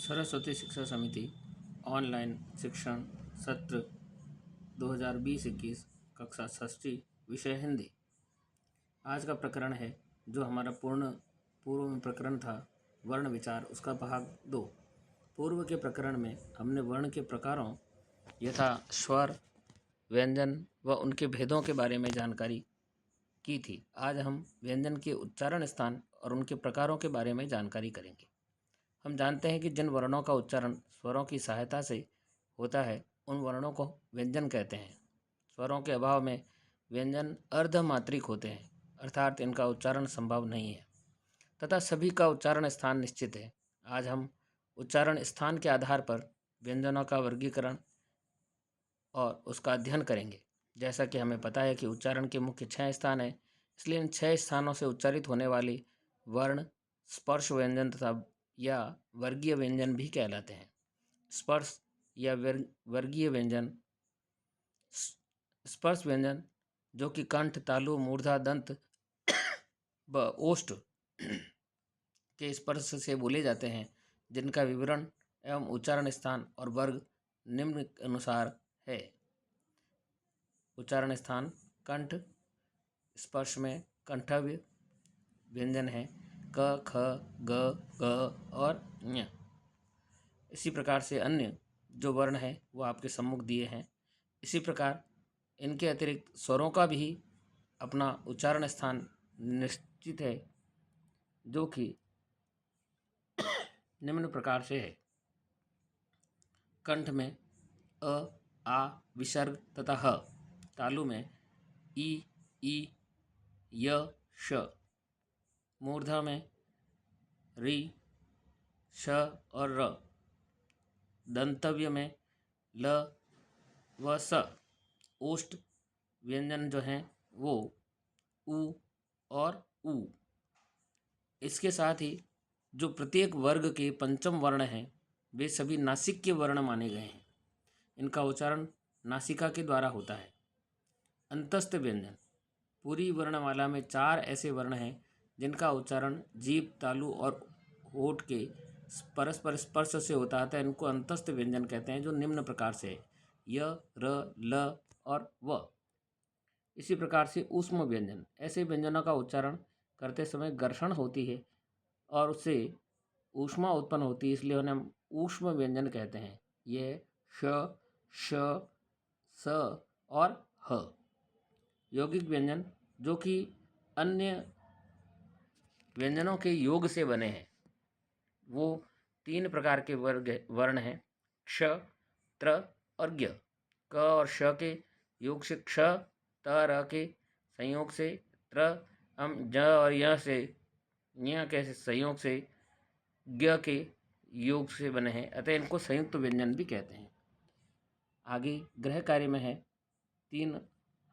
सरस्वती शिक्षा समिति ऑनलाइन शिक्षण सत्र 2020-21 कक्षा षष्ठी विषय हिंदी। आज का प्रकरण है जो हमारा पूर्व में प्रकरण था वर्ण विचार, उसका भाग 2। पूर्व के प्रकरण में हमने वर्ण के प्रकारों यथा स्वर, व्यंजन व उनके भेदों के बारे में जानकारी की थी। आज हम व्यंजन के उच्चारण स्थान और उनके प्रकारों के बारे में जानकारी करेंगे। हम जानते हैं कि जिन वर्णों का उच्चारण स्वरों की सहायता से होता है उन वर्णों को व्यंजन कहते हैं। स्वरों के अभाव में व्यंजन अर्धमात्रिक होते हैं, अर्थात इनका उच्चारण संभव नहीं है तथा सभी का उच्चारण स्थान निश्चित है। आज हम उच्चारण स्थान के आधार पर व्यंजनों का वर्गीकरण और उसका अध्ययन करेंगे। जैसा कि हमें पता है कि उच्चारण के मुख्य 6 स्थान हैं, इसलिए इन 6 स्थानों से उच्चारित होने वाली वर्ण स्पर्श व्यंजन तथा या वर्गीय व्यंजन भी कहलाते हैं। स्पर्श या वर्गीय व्यंजन, स्पर्श व्यंजन जो कि कंठ, तालु, मूर्धा, दंत व ओष्ठ के स्पर्श से बोले जाते हैं, जिनका विवरण एवं उच्चारण स्थान और वर्ग निम्न अनुसार है। उच्चारण स्थान कंठ, स्पर्श में कंठव्य व्यंजन है क, ख, ग, ग और ञ। इसी प्रकार से अन्य जो वर्ण है वो आपके सम्मुख दिए हैं। इसी प्रकार इनके अतिरिक्त स्वरों का भी अपना उच्चारण स्थान निश्चित है, जो कि निम्न प्रकार से है। कंठ में अ, आ विसर्ग तथा ह, तालु में ई, य, श, मूर्धा में री, श और र, दंतव्य में ल व स, ओष्ठ व्यंजन जो हैं वो उ और उ। इसके साथ ही जो प्रत्येक वर्ग के पंचम वर्ण हैं वे सभी नासिक के वर्ण माने गए हैं। इनका उच्चारण नासिका के द्वारा होता है। अंतस्थ व्यंजन, पूरी वर्णमाला में 4 ऐसे वर्ण हैं जिनका उच्चारण जीभ, तालु और होठ के परस्पर स्पर्श से होता है। इनको अंतस्थ व्यंजन कहते हैं, जो निम्न प्रकार से है य, र, ल और व। इसी प्रकार से ऊष्म व्यंजन, ऐसे व्यंजनों का उच्चारण करते समय घर्षण होती है और उससे ऊष्मा उत्पन्न होती है, इसलिए उन्हें हम ऊष्म व्यंजन कहते हैं। ये श, श, स और ह। यौगिक व्यंजन जो कि अन्य व्यंजनों के योग से बने हैं, वो 3 प्रकार के वर्ण हैं क्ष, त्र और ज्ञ। क और श के योग से क्ष, त, र के संयोग से त्र, ज और य से ञ के संयोग से ज्ञ के योग से बने हैं, अतः इनको संयुक्त व्यंजन भी कहते हैं। आगे गृह कार्य में है 3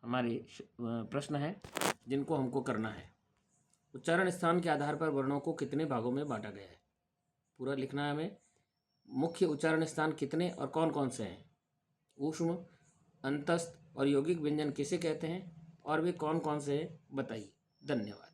हमारे प्रश्न हैं जिनको हमको करना है। उच्चारण स्थान के आधार पर वर्णों को कितने भागों में बांटा गया है, पूरा लिखना है हमें। मुख्य उच्चारण स्थान कितने और कौन कौन से हैं, ऊष्म, अंतस्थ और यौगिक व्यंजन किसे कहते हैं और वे कौन कौन से हैं, बताइए। धन्यवाद।